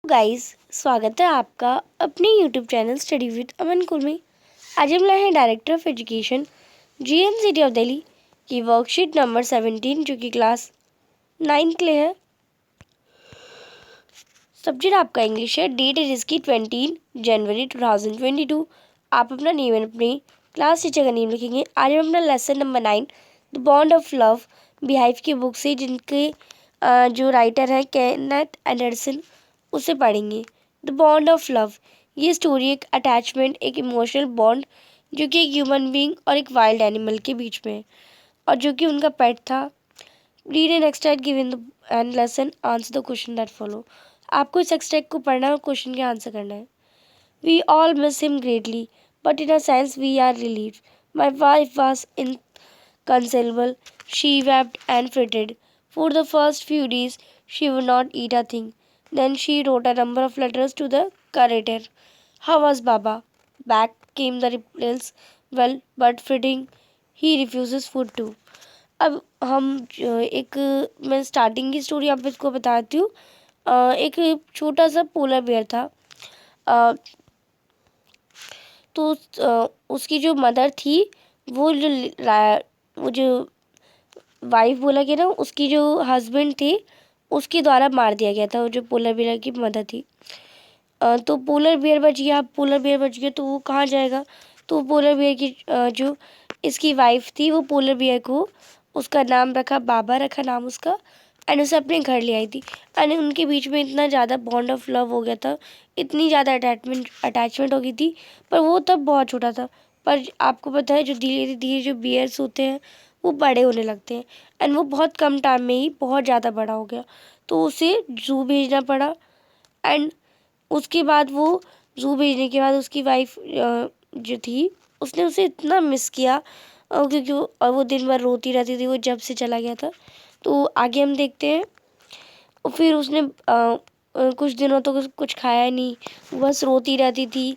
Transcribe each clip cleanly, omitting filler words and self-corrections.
Guys, स्वागत है आपका अपने YouTube channel study with Aman कुल में। आज हम लाए हैं director of education GNCT of Delhi की वर्कशीट नंबर 17 जो कि क्लास 9 के लिए है। सब्जेक्ट आपका इंग्लिश है। डेट है जिसकी 20 जनवरी 2022। आप अपना नेम एंड अपनी क्लास टीचर का नेम लिखेंगे। आज हम अपना lesson number 9 the bond of love beehive की बुक से, जिनके जो राइटर है केनेथ एंडरसन, उसे पढ़ेंगे। द बॉन्ड ऑफ लव, ये स्टोरी एक अटैचमेंट, एक इमोशनल बॉन्ड जो कि एक ह्यूमन बीइंग और एक वाइल्ड एनिमल के बीच में है, और जो कि उनका पेट था। Read an extract given the end lesson, answer the question that follow. आपको इस एक्सट्रैक्ट को पढ़ना है और क्वेश्चन के आंसर करना है। We all miss him greatly, but in a sense we are relieved. My wife was inconsolable. She wept and fretted. For the first few days, she would not eat a thing. Then she wrote a number of letters to the curator. How was Baba? Back came the replies. Well, but fretting, he refuses food too. अब हम एक मैं starting की story आप इसको बताती हूँ। एक छोटा सा पोलर बेयर था। अ, तो उसकी जो मदर थी, वो वो जो वाइफ बोला गया ना, उसकी जो हस्बैंड थे उसके द्वारा मार दिया गया था, वो जो पोलर बेयर की मदर थी। तो पोलर बेयर बच गया। अब पोलर बेयर बच गया तो वो कहाँ जाएगा? तो पोलर बेयर की जो इसकी वाइफ थी, वो पोलर बेयर को उसका नाम रखा, बाबा रखा नाम उसका, एंड उसे अपने घर ले आई थी। एंड उनके बीच में इतना ज़्यादा बॉन्ड ऑफ लव हो गया था, इतनी ज़्यादा अटैचमेंट हो गई थी। पर वो तब बहुत छोटा था। पर आपको पता है, जो धीरे धीरे जो बियर्स होते हैं वो बड़े होने लगते हैं, एंड वो बहुत कम टाइम में ही बहुत ज़्यादा बड़ा हो गया। तो उसे जू भेजना पड़ा। एंड उसके बाद वो जू भेजने के बाद उसकी वाइफ जो थी, उसने उसे इतना मिस किया, क्योंकि वो दिन भर रोती रहती थी, वो जब से चला गया था। तो आगे हम देखते हैं। और फिर उसने कुछ दिनों तक कुछ खाया नहीं, बस रोती रहती थी।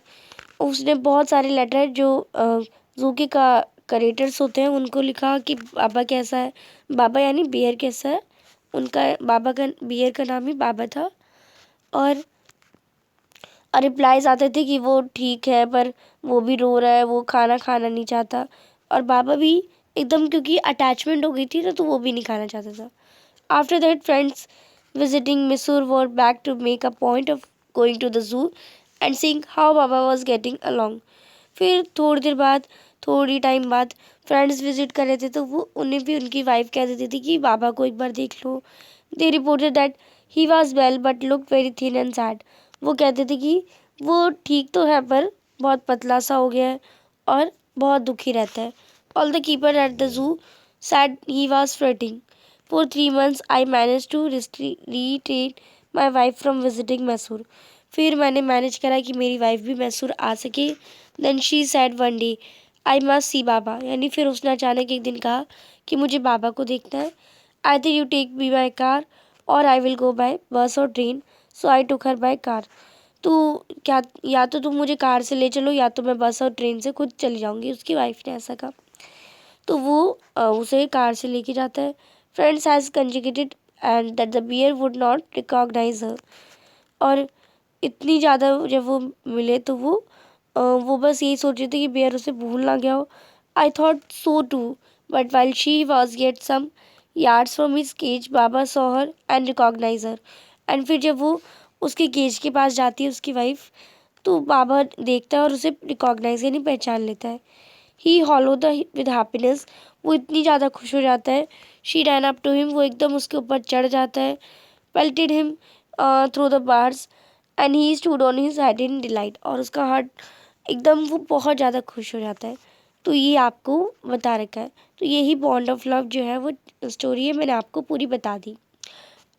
उसने बहुत सारे लेटर जो जू के का करेटर्स होते हैं उनको लिखा कि बाबा कैसा है, बाबा यानी बियर कैसा है। उनका बाबा का, बियर का नाम ही बाबा था। और रिप्लाईज आते थे कि वो ठीक है, पर वो भी रो रहा है, वो खाना खाना नहीं चाहता। और बाबा भी एकदम, क्योंकि अटैचमेंट हो गई थी ना, तो वो भी नहीं खाना चाहता था। After that, friends visiting Mysore were back to make a point of going to the zoo and seeing how Baba was getting along. फिर थोड़ी देर बाद, थोड़ी टाइम बाद फ्रेंड्स विजिट कर रहे थे, तो वो उन्हें भी उनकी वाइफ कह देती थी कि बाबा को एक बार देख लो। They reported that he was well but look very thin and sad. वो कहते थे कि वो ठीक तो है, पर बहुत पतला सा हो गया है और बहुत दुखी रहता है। All the keeper eight the जू sad he was fretting. For 3 months, I managed to retain my wife from visiting Mysore. फिर मैंने मैनेज करा कि मेरी वाइफ भी मैसूर आ सके. Then she said one day, I must see बाबा. यानी फिर उसने अचानक एक दिन कहा कि मुझे बाबा को देखना है. Either you take me by car or I will go by bus or train. So I took her by car. तो क्या, या तो तुम मुझे कार से ले चलो या तो मैं बस और ट्रेन से खुद चली जाऊंगी, उसकी वाइफ ने ऐसा कहा। तो वो उसे कार से लेके जाता है। Friends has conjugated and that the bear would not recognise her. और इतनी ज़्यादा जब वो मिले तो वो बस यही सोच रही थी कि बियर उसे भूल ना गया हो। I thought so too, but while she was gate some yards from his cage, Baba saw her and recognize her. And फिर जब वो उसके केज के पास जाती है उसकी वाइफ, तो बाबा देखता है और उसे रिकॉग्नाइज यानी पहचान लेता है। He hollowed with happiness, वो इतनी ज़्यादा खुश हो जाता है। She ran up to him, वो एकदम उसके ऊपर चढ़ जाता है। Pelted him through the bars and he stood on his head in delight, और उसका हार्ट एकदम, वो बहुत ज़्यादा खुश हो जाता है। तो ये आपको बता रखा है। तो यही बॉन्ड ऑफ लव जो है वो स्टोरी है, मैंने आपको पूरी बता दी।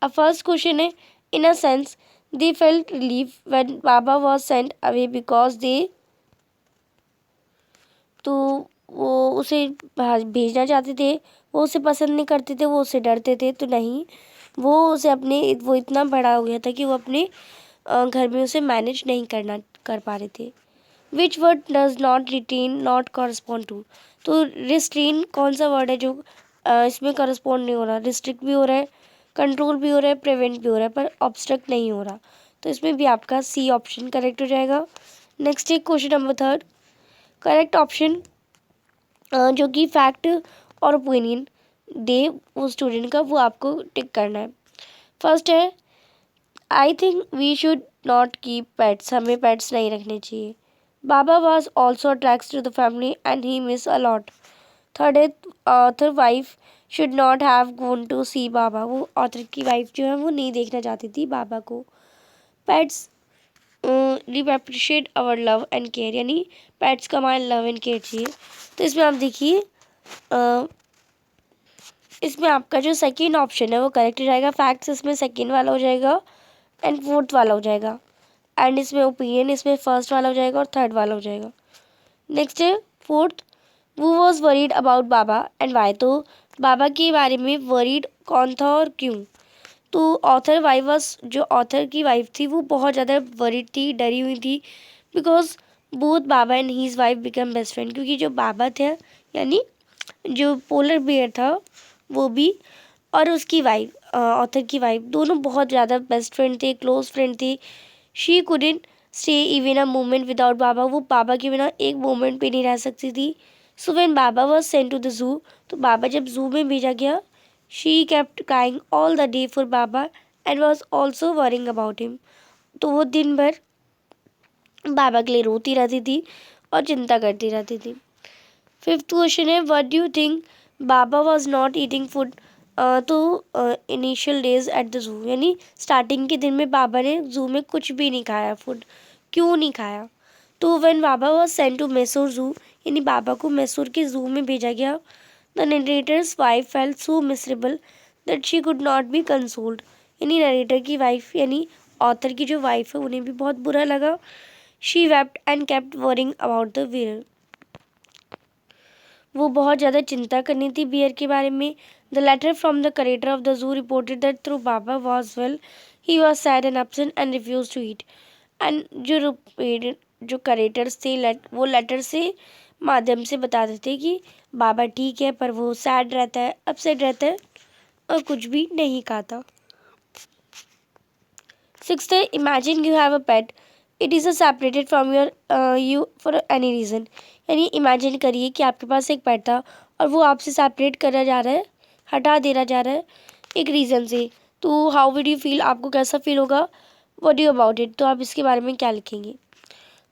अब फर्स्ट क्वेश्चन है, in a sense they felt relief when Baba was sent away because they, तो वो उसे भेजना चाहते थे, वो उसे पसंद नहीं करते थे, वो उससे डरते थे। तो नहीं, वो उसे अपने, वो इतना बड़ा हो गया था कि वो अपने घर में उसे मैनेज नहीं कर पा रहे थे। Which word does not retain not correspond to, तो रिस्ट्रेन कौन सा वर्ड है जो इसमें करस्पॉन्ड नहीं हो रहा? रिस्ट्रिक्ट भी हो रहा है, कंट्रोल भी हो रहा है, प्रिवेंट भी हो रहा है, पर ऑब्स्ट्रक्ट नहीं हो रहा। तो इसमें भी आपका सी ऑप्शन करेक्ट हो जाएगा। नेक्स्ट है क्वेश्चन नंबर 3। करेक्ट ऑप्शन जो कि फैक्ट और ओपिनियन दे वो स्टूडेंट का, वो आपको टिक करना है। फर्स्ट है I think we should not keep pets, हमें पेट्स नहीं रखने चाहिए। Baba was also attracts to the family and he miss a lot. Third है author wife should not have gone to see Baba, वो ऑथर की वाइफ जो है वो नहीं देखना चाहती थी बाबा को। Pets reciprocate our love and care, यानी पेट्स का हमारे लव एंड केयर चाहिए। तो इसमें आप देखिए इसमें आपका जो सेकेंड ऑप्शन है वो करेक्ट हो जाएगा। फैक्ट्स इसमें सेकेंड वाला हो जाएगा एंड फोर्थ वाला हो जाएगा, एंड इसमें ओपिनियन इसमें फर्स्ट वाला हो जाएगा और थर्ड वाला हो जाएगा। नेक्स्ट है फोर्थ, वो was worried about Baba and why, तो बाबा के बारे में वरीड कौन था और क्यों। तो ऑथर वाइफ वॉज, जो ऑथर की वाइफ थी वो बहुत ज़्यादा वरीड थी, डरी हुई थी, because both Baba and his wife become best friend, क्योंकि जो बाबा थे यानी जो पोलर बियर था वो भी, और उसकी वाइफ ऑथर की वाइफ, दोनों बहुत ज़्यादा बेस्ट फ्रेंड थे, क्लोज फ्रेंड थे। She couldn't stay even a moment without Baba, वो बाबा के बिना एक मोमेंट पे नहीं रह सकती थी। So when Baba was sent to the zoo, तो बाबा जब जू में भेजा गया, she kept crying all the day for Baba and was also worrying about him, तो वो दिन भर बाबा के लिए रोती रहती थी और चिंता करती रहती थी। फिफ्थ क्वेश्चन है what do you think Baba was not eating food to initial days at the zoo, यानी स्टार्टिंग के दिन में बाबा ने जू में कुछ भी नहीं खाया फूड, क्यों नहीं खाया। तो when Baba was sent to Mysore zoo, यानी बाबा को मैसूर के जू में भेजा गया, the narrator's wife felt so miserable that she could not be consoled, यानी नरेटर की वाइफ यानी ऑथर की जो वाइफ है उन्हें भी बहुत बुरा लगा। She wept and kept worrying about the विरल, वो बहुत ज़्यादा चिंता करनी थी बियर के बारे में। The letter from the curator of the zoo reported that through Baba was well he was sad and absent and refuse to eat, and जो करेटर्स थे वो लेटर से माध्यम से बताते थे कि बाबा ठीक है पर वो सैड रहता है, अपसेट रहता है और कुछ भी नहीं खाता। सिक्स्थ है imagine you have a pet, it is a separated from your you for any reason, यानी इमेजिन करिए कि आपके पास एक पेट था और वो आपसे सेपरेट करा जा रहा है, हटा देना जा रहा है एक रीज़न से, तो हाउ विड यू फील, आपको कैसा फील होगा। व्हाट डू अबाउट इट, तो आप इसके बारे में क्या लिखेंगे।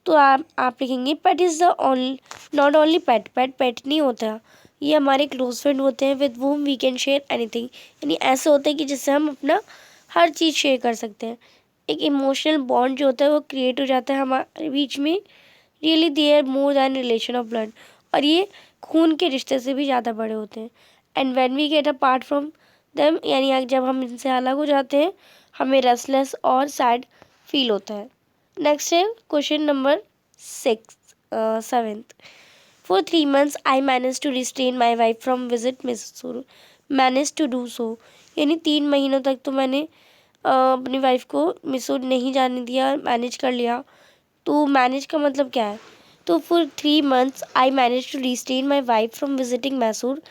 तो आप लिखेंगे pet is the only not only pet, pet नहीं होता, ये हमारे क्लोज फ्रेंड होते हैं with whom we can share anything, यानी ऐसे होते हैं कि जिससे हम अपना हर चीज़ शेयर कर सकते हैं। एक इमोशनल बॉन्ड जो होता है वो क्रिएट हो जाता है हमारे बीच में। Really they are more than relation of blood, और ये खून के रिश्ते से भी ज़्यादा बड़े होते हैं। And when we get apart from them, यानी जब हम इनसे अलग हो जाते हैं हमें रेस्टलेस और सैड फील होता है। नेक्स्ट है question number 7th, for 3 months I manage to restrain my wife from visit Mysore, manage to do so, यानी 3 महीनों तक तो मैंने अपनी वाइफ को मैसूर नहीं जाने दिया, मैनेज कर लिया। तो मैनेज का मतलब क्या है, तो for 3 months I manage to restrain my wife from visiting Mysore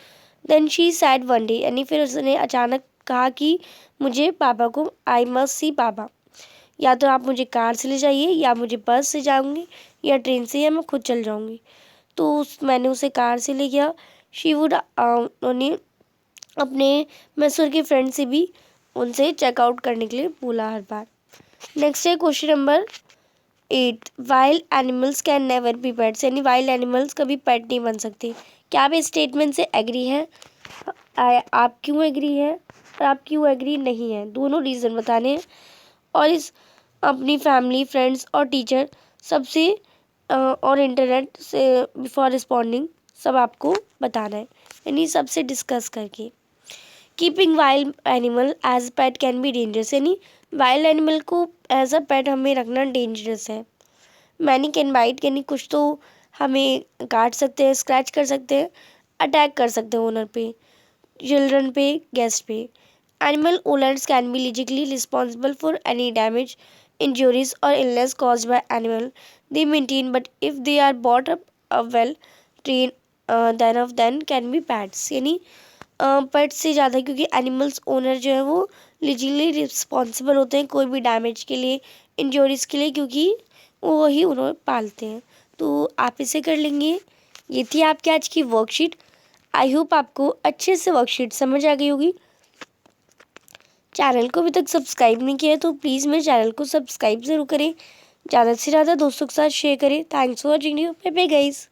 then she said one day, यानी फिर उसने अचानक कहा कि मुझे पापा को आई मस्ट सी पापा, या तो आप मुझे कार से ले जाइए या मुझे बस से जाऊंगी या ट्रेन से या मैं खुद चल जाऊंगी। तो मैंने उसे कार से ले गया। शी वुड उन्हें अपने मैसूर के फ्रेंड से भी उनसे चेकआउट करने के लिए बोला हर बार। नेक्स्ट है question number 8, wild animals can never be pets, यानी वाइल्ड एनिमल्स कभी पेट नहीं बन सकते। क्या आप इस स्टेटमेंट से एग्री हैं, आप क्यों एग्री हैं और आप क्यों एग्री नहीं हैं, दोनों रीज़न बताने हैं। और इस अपनी फैमिली फ्रेंड्स और टीचर सबसे और इंटरनेट से बिफोर रिस्पॉन्डिंग सब आपको बताना है, यानी सबसे डिस्कस करके। Keeping wild animal as pet can be dangerous, यानी वाइल्ड एनिमल को एज अ पेट हमें रखना डेंजरस है। मैनी कैन बाइट, यानी कुछ तो हमें काट सकते हैं, स्क्रैच कर सकते हैं, अटैक कर सकते हैं ओनर पे, चिल्ड्रन पे, गेस्ट पे। Animal owners can be legally responsible for any damage, injuries और illness cause by animal they maintain, but if they are bought up a well train then of then can be pets, यानी pets से ज़्यादा, क्योंकि animals owner जो है वो लीजिकली responsible होते हैं कोई भी डैमेज के लिए, इंजोरीज के लिए, क्योंकि वो वही उन्होंने पालते हैं। तो आप इसे कर लेंगे। ये थी आपकी आज की वर्कशीट। आई होप आपको अच्छे से वर्कशीट समझ आ गई होगी। चैनल को अभी तक सब्सक्राइब नहीं किया है तो प्लीज़ मेरे चैनल को सब्सक्राइब ज़रूर करें, ज़्यादा से ज़्यादा दोस्तों के साथ शेयर करें। Thanks for watching you. Bye bye guys.